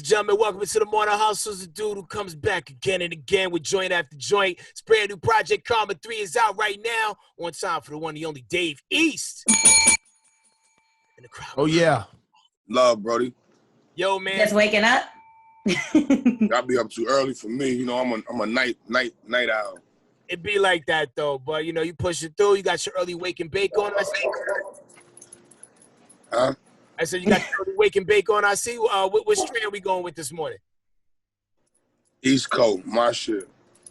gentlemen, welcome to the Morning Hustles, the dude who comes back again and again with joint after joint. His brand new project, Karma 3, is out right now. On time for the one, the only Dave East. In the crowd. Oh, yeah. Love, Brody. Yo, man. Just waking up? I'll be up too early for me. You know, I'm a night owl. It be like that, though. But, you know, you push it through. You got your early wake and bake on. Huh? I said you got your early wake and bake on. I see. What strand are we going with this morning? East Coast, my shit.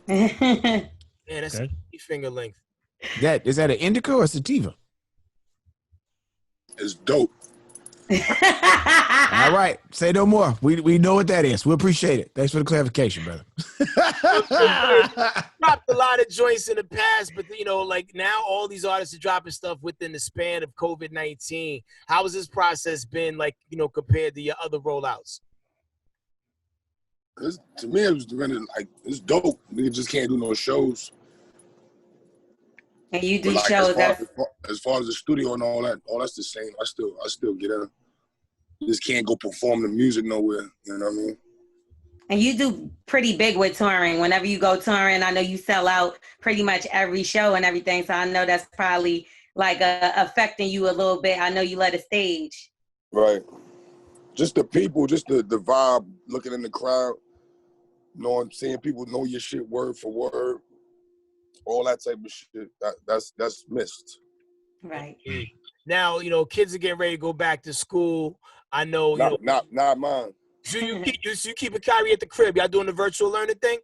Man, that's okay. Finger length. Is that an indica or a sativa? It's dope. All right, say no more. We know what that is. We appreciate it. Thanks for the clarification, brother. Dropped a lot of joints in the past, but you know, like now all these artists are dropping stuff within the span of COVID-19. How has this process been, like, you know, compared to your other rollouts? To me, it was really, like, it's dope. Nigga just can't do no shows. And you do like, shows as far as the studio and all that's the same. I still get in. Just can't go perform the music nowhere. You know what I mean? And you do pretty big with touring. Whenever you go touring, I know you sell out pretty much every show and everything. So I know that's probably like affecting you a little bit. I know you let a stage. Right. Just the people, just the vibe, looking in the crowd, seeing people know your shit word for word, all that type of shit. That's missed. Right. Now, you know, kids are getting ready to go back to school. I know. Not mine. So you keep a Kairi at the crib. Y'all doing the virtual learning thing?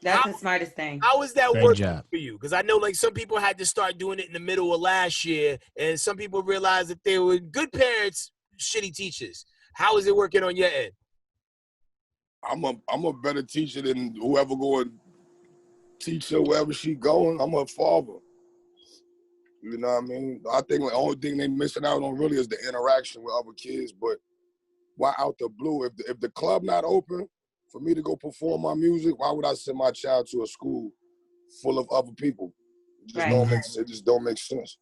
That's the smartest thing. How is that working for you? Because I know, like, some people had to start doing it in the middle of last year, and some people realized that they were good parents, shitty teachers. How is it working on your end? I'm a better teacher than whoever going to teach her wherever she going. I'm her father. You know what I mean? I think the only thing they missing out on really is the interaction with other kids. But why out the blue? If the club not open for me to go perform my music, why would I send my child to a school full of other people? It just don't make sense.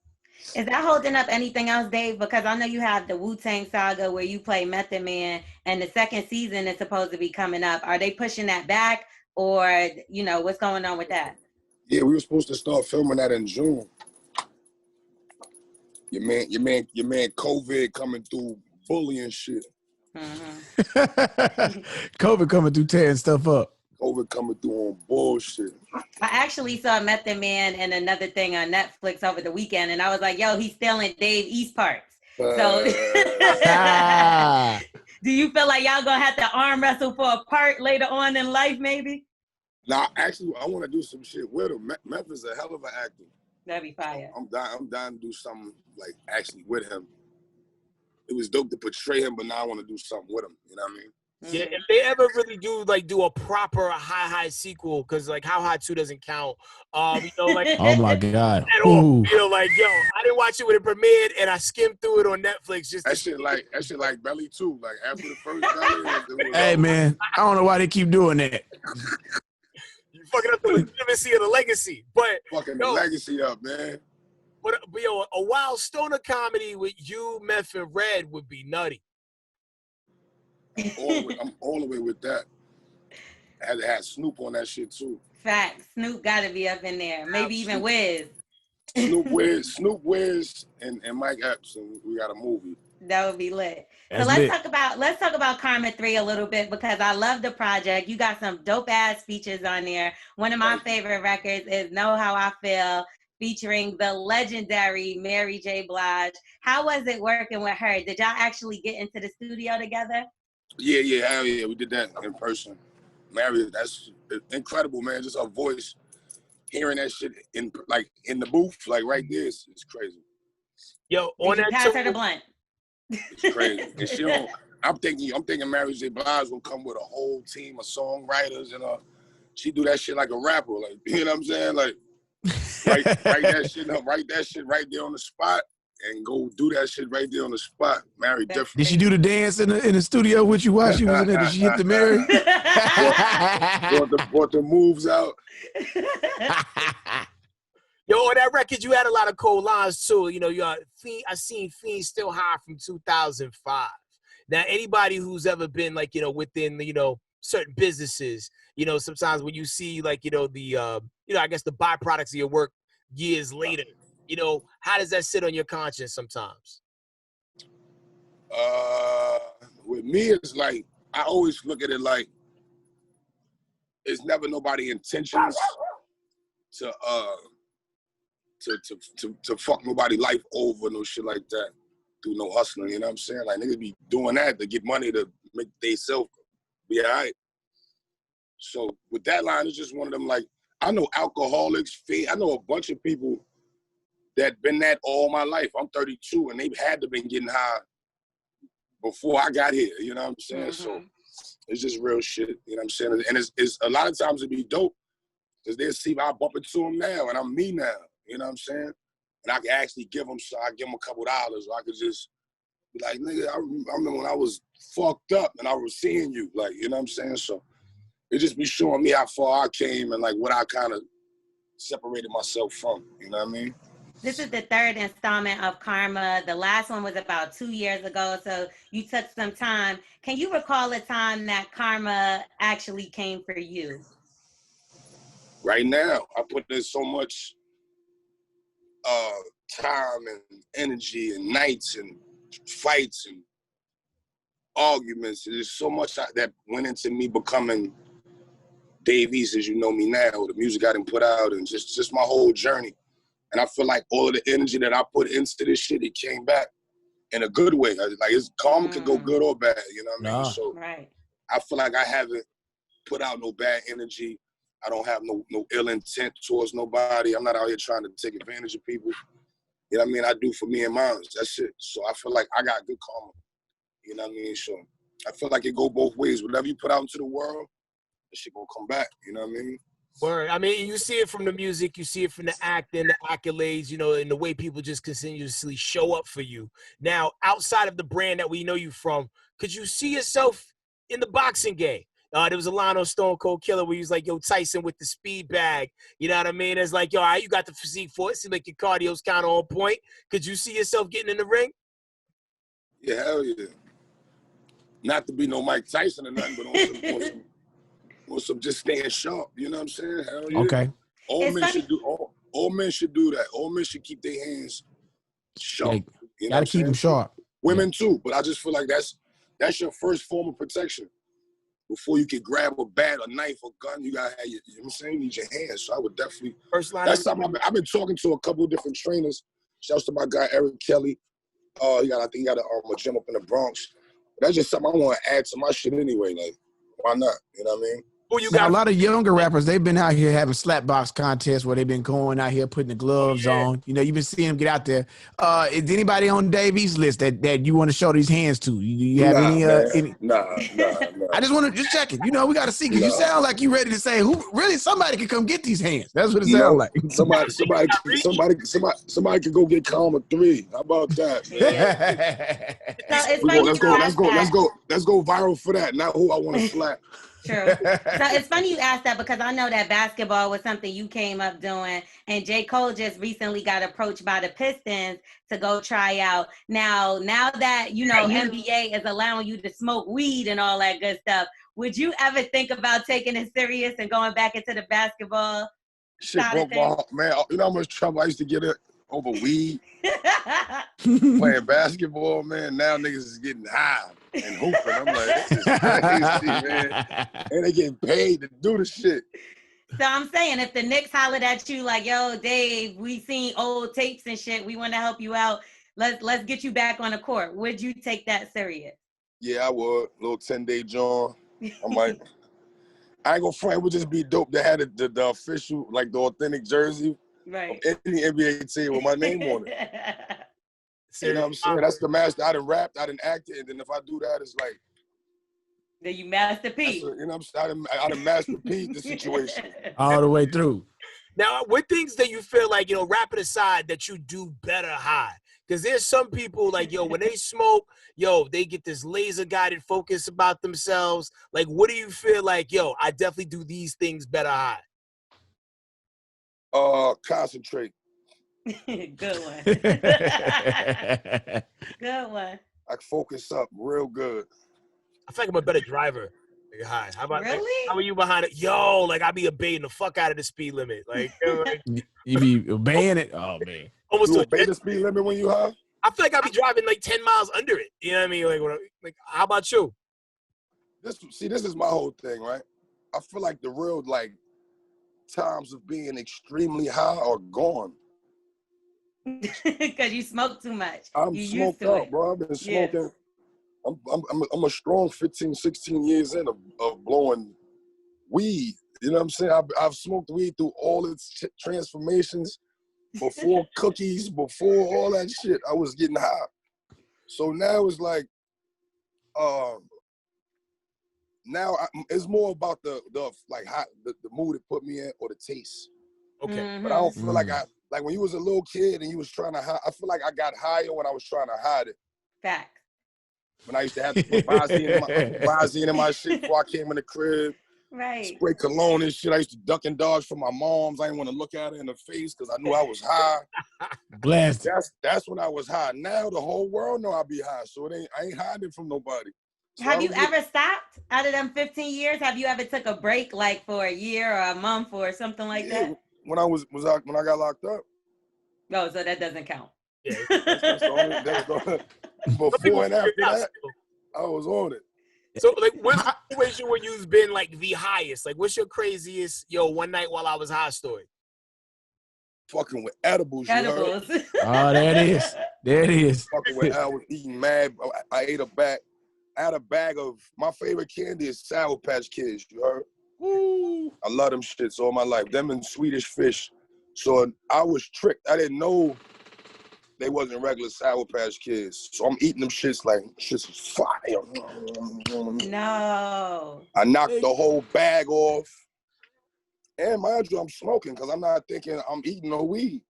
Is that holding up anything else, Dave? Because I know you have the Wu-Tang Saga where you play Method Man, and the second season is supposed to be coming up. Are they pushing that back, or, you know, what's going on with that? Yeah, we were supposed to start filming that in June. Your man, COVID coming through bullying shit. Mm-hmm. COVID coming through tearing stuff up. COVID coming through on bullshit. I actually saw Method Man and another thing on Netflix over the weekend, and I was like, yo, he's stealing Dave East parts. So do you feel like y'all gonna have to arm wrestle for a part later on in life, maybe? Nah, actually, I want to do some shit with him. Meth is a hell of an actor. That'd be fire. I'm dying to do something, like, actually with him. It was dope to portray him, but now I want to do something with him. You know what I mean? Yeah, if they ever really do a proper high sequel, because, like, How High 2 doesn't count. You know, like, oh my God. At all. You know, like, yo, I didn't watch it when it premiered, and I skimmed through it on Netflix. That shit like Belly 2. Like, after the first Belly, hey man, I don't know why they keep doing that. You fucking up the legitimacy of the legacy, but fucking the legacy up, man. But yo, a wild stoner comedy with you, Meth, and Red would be nutty. I'm all the way with that. I had to have Snoop on that shit too. Facts. Snoop got to be up in there. Maybe even Wiz. Snoop Wiz, and Mike Epps, and we got a movie. That would be lit. That's so let's talk about Karma 3 a little bit, because I love the project. You got some dope ass features on there. One of my favorite records is Know How I Feel, featuring the legendary Mary J. Blige. How was it working with her? Did y'all actually get into the studio together? Yeah, hell yeah, we did that in person. Mary, that's incredible, man. Just her voice, hearing that shit in the booth, like right there, it's crazy. Yo, on that pass her the blunt. It's crazy. And she don't. I'm thinking Mary J. Blige will come with a whole team of songwriters, and she do that shit like a rapper, like, you know what I'm saying, like. write that shit up, write that shit right there on the spot, and go do that shit right there on the spot. Mary different. Did she do the dance in the studio with you while she was in there? Did she hit the Mary? brought the moves out. Yo, on that record, you had a lot of cold lines too. You know, I seen Fiend Still High from 2005. Now, anybody who's ever been like, within, certain businesses, sometimes when you see like, I guess the byproducts of your work years later, how does that sit on your conscience sometimes? With me, it's like, I always look at it like, it's never nobody intentions to fuck nobody life over, no shit like that, through no hustling, you know what I'm saying? Like, niggas be doing that to get money to make they self be all right. So with that line, it's just one of them, like, I know alcoholics, I know a bunch of people that been that all my life. I'm 32, and they've had to been getting high before I got here, you know what I'm saying? Mm-hmm. So it's just real shit, you know what I'm saying? And it's a lot of times it be dope, because they'll see I bump into them now, and I'm me now, you know what I'm saying? And I can actually give them, so I give them a couple dollars, or I could just be like, nigga, I remember when I was fucked up and I was seeing you, like, you know what I'm saying? So it just be showing me how far I came and like what I kind of separated myself from, you know what I mean? This is the third installment of Karma. The last one was about 2 years ago, so you took some time. Can you recall a time that Karma actually came for you? Right now, I put in so much time and energy and nights and fights and arguments. There's so much that went into me becoming Dave East as you know me now, the music I done put out, and just my whole journey. And I feel like all of the energy that I put into this shit, it came back in a good way. Like, karma could go good or bad, you know what I mean? So right. I feel like I haven't put out no bad energy. I don't have no ill intent towards nobody. I'm not out here trying to take advantage of people. You know what I mean? I do for me and mine. That's it. So I feel like I got good karma. You know what I mean? So I feel like it go both ways. Whatever you put out into the world, that shit gonna come back. You know what I mean? Word. I mean, you see it from the music, you see it from the acting, the accolades, and the way people just continuously show up for you. Now, outside of the brand that we know you from, could you see yourself in the boxing game? There was a line on Stone Cold Killer where he was like, yo, Tyson with the speed bag. You know what I mean? It's like, yo, all right, you got the physique for it. Seems like your cardio's kind of on point. Could you see yourself getting in the ring? Yeah, hell yeah. Not to be no Mike Tyson or nothing, but on some just staying sharp. You know what I'm saying? Hell yeah. Okay. All men should do that. All men should keep their hands sharp. Yeah, you know gotta keep them sharp. Women too, but I just feel like that's your first form of protection. Before you can grab a bat, a knife, or gun, you gotta have you know what I'm saying? You need your hands. So I would definitely. That's something I've been talking to a couple of different trainers. Shouts to my guy Eric Kelly. I think he got a gym up in the Bronx. That's just something I want to add to my shit anyway. Like, why not? You know what I mean? Now, a lot of younger rappers, they've been out here having slap box contests where they've been going out here putting the gloves on. You've been seeing them get out there. Is anybody on Dave East's list that you want to show these hands to? You have any? Nah. I just want to just check it. We got to see, because you sound like you ready to say, somebody can come get these hands. That's what it sounds like. Somebody can go get Karma 3. How about that, man? Let's go viral for that. Not who I want to slap. True. So it's funny you asked that, because I know that basketball was something you came up doing, and J. Cole just recently got approached by the Pistons to go try out. Now that, NBA is allowing you to smoke weed and all that good stuff, would you ever think about taking it serious and going back into the basketball? Shit broke my heart, man. You know how much trouble I used to get over weed? Playing basketball, man. Now niggas is getting high and hooping. I'm like, this is crazy, man. And they getting paid to do the shit. So I'm saying, if the Knicks hollered at you like, yo, Dave, we seen old tapes and shit, we want to help you out, let's get you back on the court, would you take that serious? Yeah, I would. Little 10-day John. I'm like, I ain't gonna front. It would just be dope to have the official, like the authentic jersey right. of any NBA team with my name on it. You know what I'm saying? That's the master. I done rapped, I done acted, and then if I do that, it's like, then you Master P. You know what I'm saying? I done Master P the situation. All the way through. Now, what things that you feel like, rapping aside, that you do better high? Because there's some people like, when they smoke, they get this laser guided focus about themselves. Like, what do you feel like, I definitely do these things better high? Concentrate. Good one. Good one. I focus up real good. I feel like I'm a better driver. Like, high. How about Really? like, how are you behind it? Yo, like I be obeying the fuck out of the speed limit. Like, You be obeying it? Oh, man. almost You to obey the speed limit when you high? I feel like I be driving like 10 miles under it. You know what I mean? Like how about you? This is my whole thing, right? I feel like the real like times of being extremely high are gone. Because you smoke too much. I'm You used smoked to out, it. bro. I've been Yeah. smoking. I'm a strong 15, 16 years in of blowing weed. You know what I'm saying? I've smoked weed through all its transformations, before cookies, before all that shit. I was getting high. So now it's like, it's more about the like hot, the mood it put me in or the taste. Okay. Mhm. But I don't feel like like when you was a little kid and you was trying to hide, I feel like I got higher when I was trying to hide it. Fact. When I used to have to put Visine in my shit before I came in the crib. Right. Spray cologne and shit. I used to duck and dodge from my moms. I didn't want to look at her in the face because I knew I was high. Blessed. That's when I was high. Now the whole world know I be high, so I ain't hiding from nobody. So Have you ever stopped out of them 15 years? Have you ever took a break like for a year or a month or something like that? When I got locked up. No, so that doesn't count. Yeah. That's the only before and after that, I was on it. So like what's the situation where you've been like the highest? Like what's your craziest one night while I was high story? Fucking with edibles. Edibles. You heard? Oh, there it is. There it is. Fucking with I was eating mad. I ate I had a bag of my favorite candy is Sour Patch Kids. You heard? Ooh. I love them shits all my life. Them and Swedish Fish. So I was tricked. I didn't know they wasn't regular Sour Patch Kids. So I'm eating them shits like shits is fire. No. I knocked the whole bag off. And mind you, I'm smoking because I'm not thinking I'm eating no weed.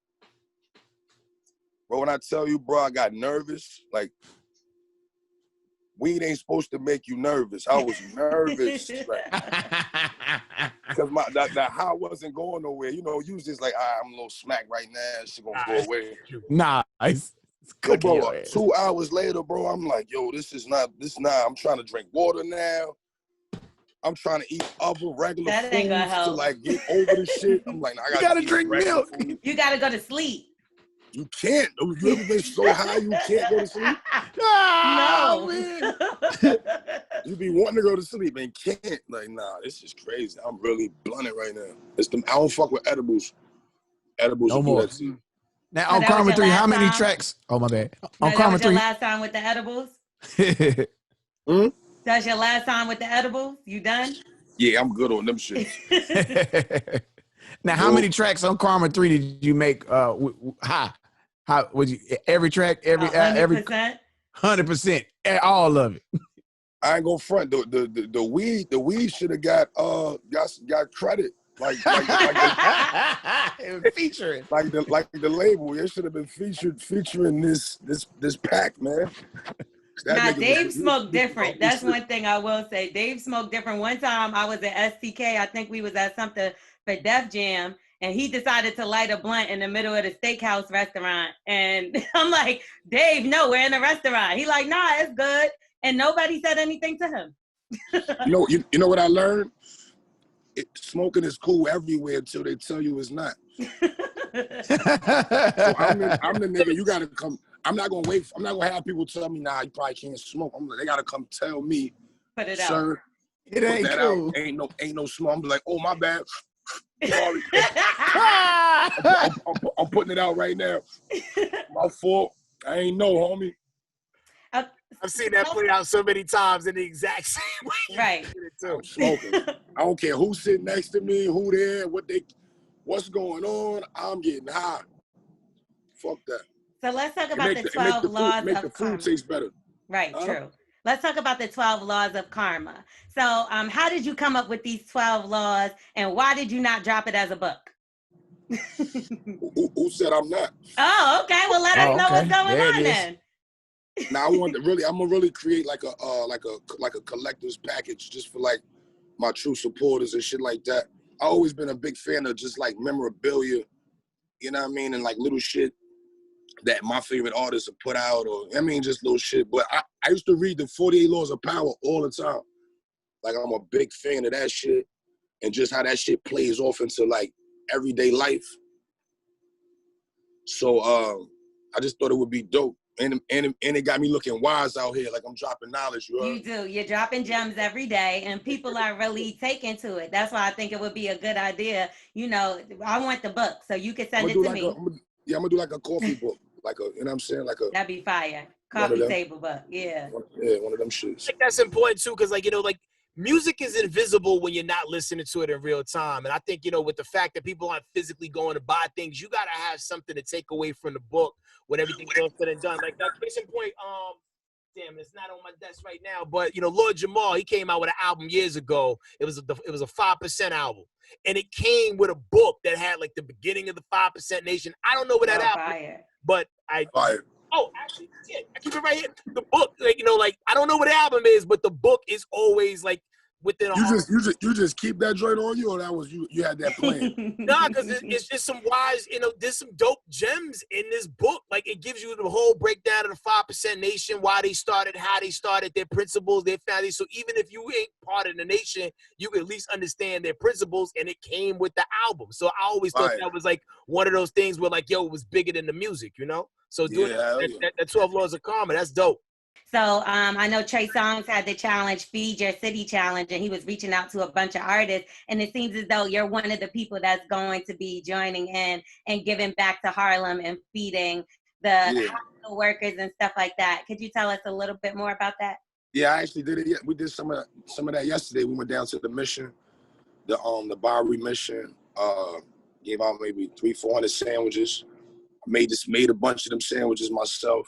But when I tell you, bro, I got nervous. Like, weed ain't supposed to make you nervous. I was nervous. Because that high wasn't going nowhere. You know, you was just like, I'm a little smack right now. She gonna go away. Nah, it's So, bro, 2 hours later, bro, I'm like, yo, this not. I'm trying to drink water now. I'm trying to eat other regular foods to like get over the shit. I'm like, I gotta drink milk. Food. You gotta go to sleep. You can't. You ever been so high you can't go to sleep? No. You be wanting to go to sleep and can't. Like, nah, this is crazy. I'm really blunted right now. I don't fuck with edibles. Edibles no will more. do that to you. Now So on that Karma was your 3, how last many time? tracks? Oh my bad. No, On that Karma was your 3. last time with the edibles? Hmm? That's your last time with the edibles? You done? Yeah, I'm good on them shit. Now, how many tracks on Karma 3 did you make? How would you every track, every 100%? 100%, all of it? I ain't gonna front. The weed should have got credit. Like Featuring. like the label. It should have been featuring this pack, man. Now, Dave smoked different. That's one thing I will say. Dave smoked different. One time I was at STK. I think we was at something for Def Jam, and he decided to light a blunt in the middle of the steakhouse restaurant. And I'm like, Dave, no, we're in a restaurant. He like, nah, it's good. And nobody said anything to him. You know what I learned? Smoking is cool everywhere until they tell you it's not. So I'm the nigga. You gotta come. I'm not gonna wait. I'm not gonna have people tell me, nah, you probably can't smoke. They gotta come tell me, Put it sir, out. It ain't cool. Out. Ain't no smoke. I'm like, oh, my bad. Sorry. I'm putting it out right now. My fault. I ain't know, homie. I've seen that play out so many times in the exact same way. Right. I'm smoking. I don't care who's sitting next to me, who there, what's going on. I'm getting high. Fuck that. So let's talk about the 12 laws of karma. Make the food taste better. Right, true. Let's talk about the 12 laws of karma. So how did you come up with these 12 laws, and why did you not drop it as a book? Who said I'm not? Oh, okay. Well, let us know what's going on then. Now I'm gonna really create like a collector's package just for like my true supporters and shit like that. I've always been a big fan of just like memorabilia, you know what I mean, and like little shit. that my favorite artists have put out, or I mean, just little shit. But I used to read the 48 Laws of Power all the time. Like, I'm a big fan of that shit, and just how that shit plays off into like everyday life. So I just thought it would be dope, and it got me looking wise out here, like I'm dropping knowledge. You do. You're dropping gems every day, and people are really taking to it. That's why I think it would be a good idea. You know, I want the book, so you can send it to me. I'm gonna do like a coffee book, like a, you know what I'm saying, like a. That'd be fire. Coffee table book, yeah. One of them shits. I think that's important too, because like, you know, like music is invisible when you're not listening to it in real time. And I think, you know, with the fact that people aren't physically going to buy things, you gotta have something to take away from the book when everything's all said and done. Like that case in point, damn, it's not on my desk right now, but you know, Lord Jamal, he came out with an album years ago. It was a 5% album, and it came with a book that had like the beginning of the 5% Nation. I don't know what that album, but oh, actually, yeah, I keep it right here. The book, like, you know, like I don't know what the album is, but the book is always like within. You just keep that joint on you, or that was you had that plan? Nah, because it's just some wise, you know, there's some dope gems in this book. Like it gives you the whole breakdown of the 5% Nation, why they started, how they started, their principles, their values. So even if you ain't part of the nation, you can at least understand their principles, and it came with the album. So I always thought that was like one of those things where like, yo, it was bigger than the music, you know? So doing that 12 Laws of Karma, that's dope. So I know Trey Songz had the challenge, Feed Your City Challenge, and he was reaching out to a bunch of artists. And it seems as though you're one of the people that's going to be joining in and giving back to Harlem and feeding the hospital workers and stuff like that. Could you tell us a little bit more about that? Yeah, I actually did it. We did some of that yesterday. We went down to the mission, the Bowery mission. Gave out maybe 300-400 sandwiches. I made a bunch of them sandwiches myself.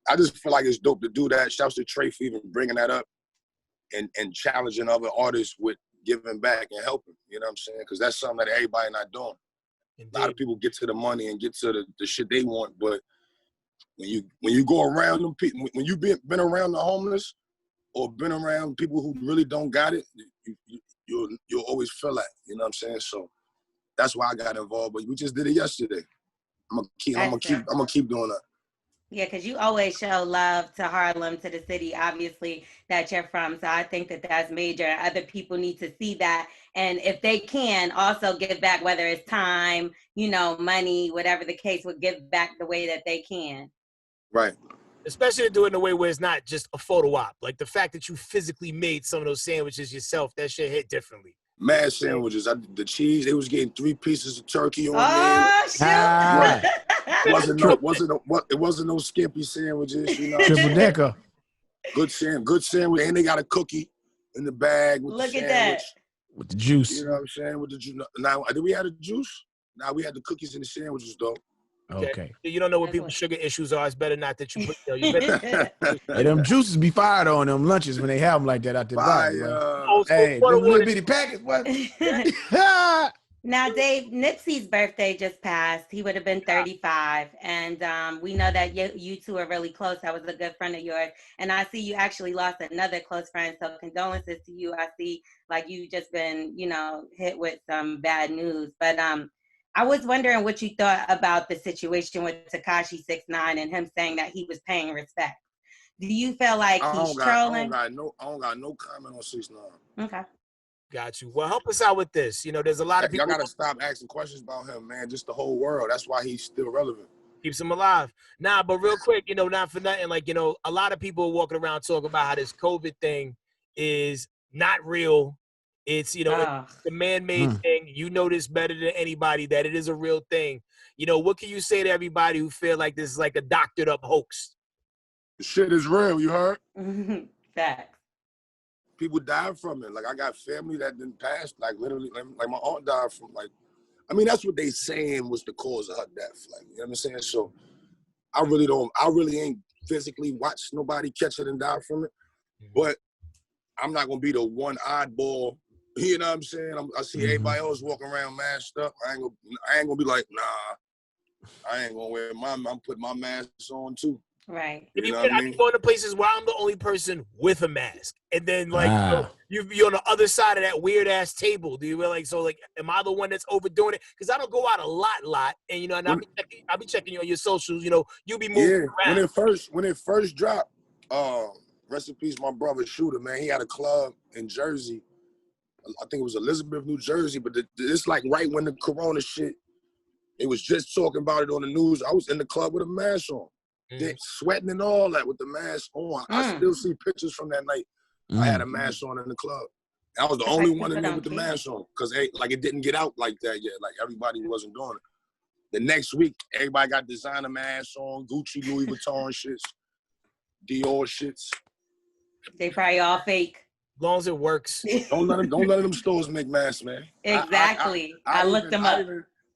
I just feel like it's dope to do that. Shouts to Trey for even bringing that up and challenging other artists with giving back and helping. You know what I'm saying? Because that's something that everybody not doing. Indeed. A lot of people get to the money and get to the shit they want, but when you go around them people, when you've been around the homeless or been around people who really don't got it, you'll always feel that. You know what I'm saying? So that's why I got involved. But we just did it yesterday. I'm gonna keep doing that. Yeah, because you always show love to Harlem, to the city, obviously, that you're from. So I think that that's major. Other people need to see that. And if they can, also give back, whether it's time, you know, money, whatever the case, would give back the way that they can. Right. Especially to do it in a way where it's not just a photo op. Like the fact that you physically made some of those sandwiches yourself, that shit hit differently. Mad sandwiches. The cheese, they was getting 3 pieces of turkey on there. Oh, shoot. It wasn't no skimpy sandwiches, you know. Triple decker. Good sandwich, and they got a cookie in the bag with Look the at sandwich. that. With the juice. You know what I'm saying? With the juice. Now, did we have the juice? Now we had the cookies and the sandwiches, though. Okay. You don't know what people's sugar issues are. It's better not that you put. You better. Hey, them juices be fired on them lunches when they have them like that out there. Hey, them little bitty packets. What? Now, Dave, Nipsey's birthday just passed. He would have been 35. And we know that you two are really close. I was a good friend of yours. And I see you actually lost another close friend. So condolences to you. I see like you just been, you know, hit with some bad news. But I was wondering what you thought about the situation with Tekashi 6ix9ine and him saying that he was paying respect. Do you feel like he's trolling? I don't got no comment on 6ix9ine. Okay. Got you. Well, help us out with this. You know, there's a lot of people. Y'all gotta stop asking questions about him, man. Just the whole world. That's why he's still relevant. Keeps him alive. Nah, but real quick, you know, not for nothing. Like, you know, a lot of people are walking around talking about how this COVID thing is not real. It's, you know, it's a man-made thing. You know this better than anybody that it is a real thing. You know, what can you say to everybody who feel like this is like a doctored up hoax? The shit is real, you heard? Facts. People died from it. Like, I got family that didn't pass. Like, literally, like my aunt died from, like, I mean, that's what they saying was the cause of her death. Like, you know what I'm saying? So I really ain't physically watched nobody catch it and die from it. But I'm not going to be the one oddball. You know what I'm saying? I see everybody else walking around masked up. I ain't gonna be like, nah, I ain't gonna wear I'm putting my mask on too. Right. You know I what I be mean? going to places where I'm the only person with a mask, and then like Wow. you're on the other side of that weird ass table. Do you feel like so? Like, am I the one that's overdoing it? Because I don't go out a lot, and you know, and When, I'll be checking you on your socials. You know, you be moving yeah, around. when it first dropped, rest in peace, my brother Shooter, man. He had a club in Jersey. I think it was Elizabeth, New Jersey, but it's like right when the Corona shit, they was just talking about it on the news. I was in the club with a mask on, sweating and all that with the mask on. I still see pictures from that night. I had a mask on in the club. I was the only one in there with the mask on because like it didn't get out like that yet. Like everybody wasn't doing it. The next week, everybody got designer masks on, Gucci, Louis Vuitton shits, Dior shits. They probably all fake. As long as it works. Don't let them stores make masks, man. Exactly. I looked them up.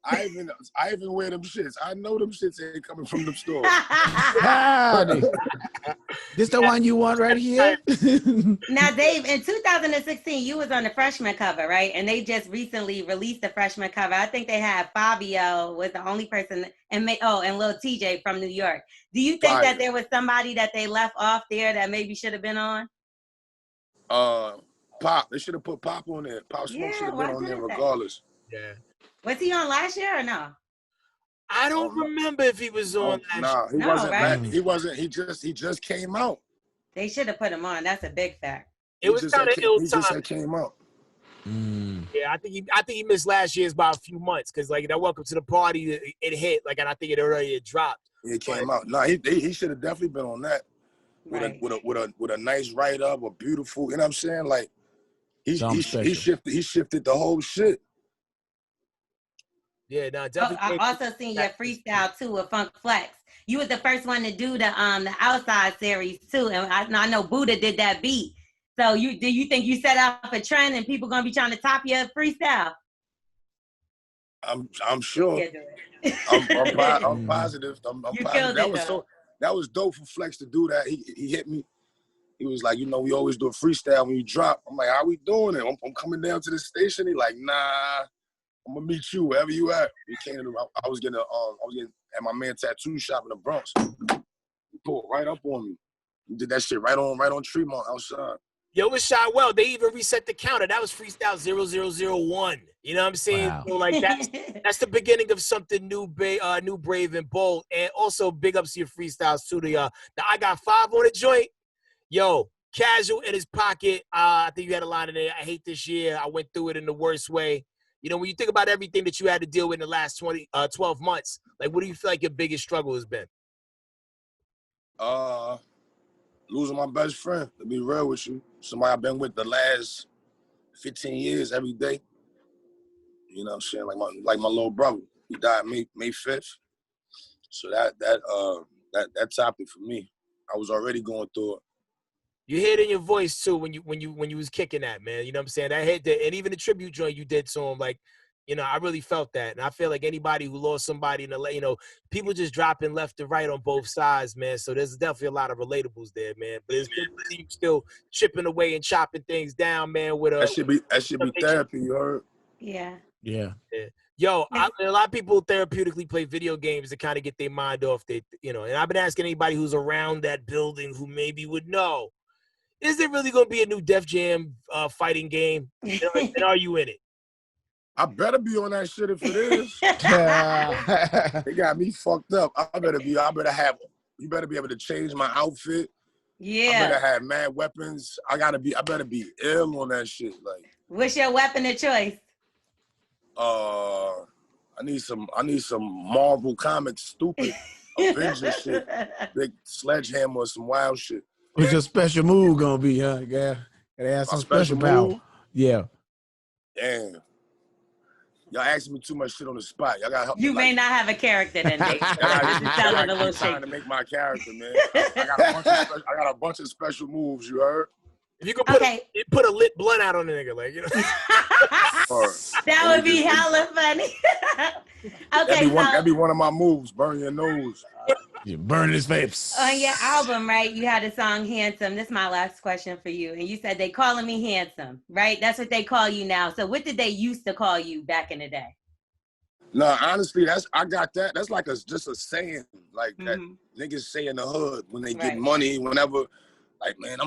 I even wear them shits. I know them shits ain't coming from them stores. This the one you want right here? Now, Dave, in 2016, you was on the freshman cover, right? And they just recently released the freshman cover. I think they had Fabio was the only person, and Lil TJ from New York. Do you think that there was somebody that they left off there that maybe should have been on? Pop. They should have put Pop on there. Pop Smoke should have been on there regardless. Yeah. Was he on last year or no? I don't remember if he was on that. Nah, he wasn't. Right? He wasn't. He just came out. They should have put him on. That's a big fact. It was kind of ill time. He just came out. Yeah, I think he missed last year's by a few months because like that Welcome to the Party it hit like, and I think it already had dropped. It came out. Nah, he should have definitely been on that with a nice write up, a beautiful. You know what I'm saying? Like he shifted the whole shit. Yeah, no, definitely. I also seen your freestyle too with Funk Flex. You was the first one to do the Outside series too, and I know Buddha did that beat. So do you think you set up a trend and people gonna be trying to top your freestyle? I'm sure. I'm positive. I'm positive. That was dope for Flex to do that. He hit me. He was like, you know, we always do a freestyle when you drop. I'm like, how we doing it? I'm coming down to the station. He like, nah. I'm gonna meet you wherever you at. We came to. I was getting at my man tattoo shop in the Bronx. He pulled right up on me. He did that shit right on Tremont outside. Yo, it was shot well. They even reset the counter. That was freestyle 0001. You know what I'm saying? Wow. So like that's the beginning of something new, brave and bold. And also big ups to your freestyles too. The I got 5 on the joint. Yo, casual in his pocket. I think you had a line in there. I hate this year. I went through it in the worst way. You know, when you think about everything that you had to deal with in the last 12 months, like, what do you feel like your biggest struggle has been? Losing my best friend, to be real with you. Somebody I've been with the last 15 years every day. You know what I'm saying? Like my little brother. He died May 5th. So that topic for me. I was already going through it. You hear it in your voice too when you was kicking that, man. You know what I'm saying? That hit that, and even the tribute joint you did to him, like, you know, I really felt that. And I feel like anybody who lost somebody in the, you know, people just dropping left and right on both sides, man. So there's definitely a lot of relatables there, man. But it's good to see you still chipping away and chopping things down, man. With that should be therapy, you heard? Yeah. Yo, a lot of people therapeutically play video games to kind of get their mind off. You know, and I've been asking anybody who's around that building who maybe would know. Is there really going to be a new Def Jam fighting game? And are you in it? I better be on that shit if it is. They got me fucked up. You better be able to change my outfit. Yeah. I better have mad weapons. I better be ill on that shit. Like, what's your weapon of choice? I need some Marvel Comics stupid Avengers shit. Big sledgehammer or some wild shit. What's your special move gonna be, huh? Yeah, gotta have some special power. Move? Yeah. Damn. Y'all asking me too much shit on the spot. Y'all gotta help me. You may not have a character then, Dave. I'm trying to make my character, man. I got a bunch of special moves, you heard? If you could put a lit blunt out on the nigga, like, you know. That would be hella funny. That'd be one of my moves. Burn your nose. You burn his face. On your album, right, you had a song Handsome. This is my last question for you. And you said they calling me handsome, right? That's what they call you now. So what did they used to call you back in the day? No, honestly, I got that. That's like just a saying, like that niggas say in the hood when they get money. Whenever, like, man,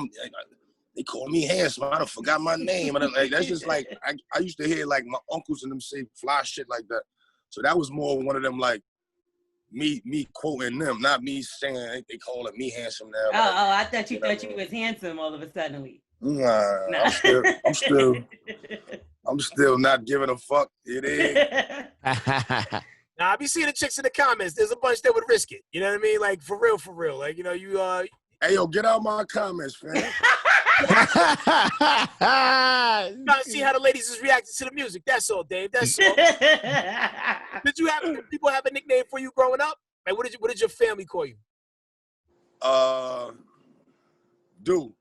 they call me handsome. I done forgot my name. Like, that's just like I used to hear like my uncles and them say fly shit like that. So that was more one of them like me quoting them, not me saying they calling me handsome now. I thought you was handsome all of a sudden. Nah. I'm still not giving a fuck. It is. Now, I be seeing the chicks in the comments. There's a bunch that would risk it. You know what I mean? Like, for real. Like, you know, you Hey, yo, get out my comments, man. trying to see how the ladies is reacting to the music. That's all, Dave. That's all. Did people have a nickname for you growing up? Like, what did your family call you? Dude.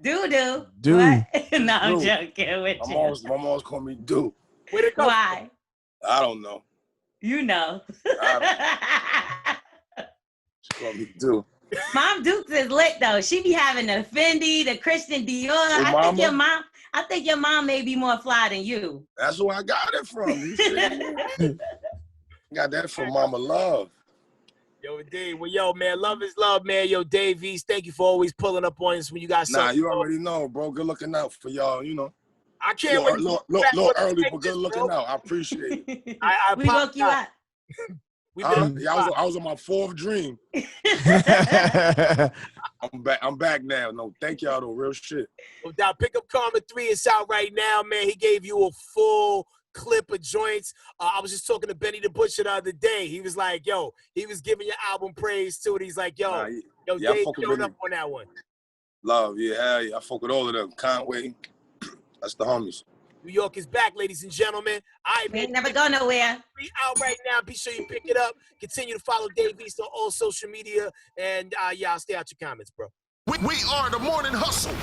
Doo-doo. Dude. No, I'm joking with you. My mom's call me Dude. Where'd it come Why? from? I don't know. You know. She call me Dude. Mom Dukes is lit though. She be having the Fendi, the Christian Dior. I think your mom may be more fly than you. That's where I got it from. You see? Got that from Mama Love. Yo, Dave. Well, yo, man, love is love, man. Yo, Dave East, thank you for always pulling up on us when you got something. Nah, you already know, bro. Good looking out for y'all, you know. I can't wait. Little early, but good looking out. I appreciate it. We woke you up. I was on my fourth dream. I'm back now. No, thank y'all though. Real shit. Now, pick up Karma 3. It's out right now, man. He gave you a full clip of joints. I was just talking to Benny the Butcher the other day. He was like, yo, he was giving your album praise too. And he's like, yo, Dave showed up on that one. Love, yeah, I fuck with all of them. Conway, that's the homies. New York is back, ladies and gentlemen. All right, We man. ain't never go nowhere. We out right now. Be sure you pick it up. Continue to follow Dave East on all social media. And I'll stay out your comments, bro. We are the Morning Hustle.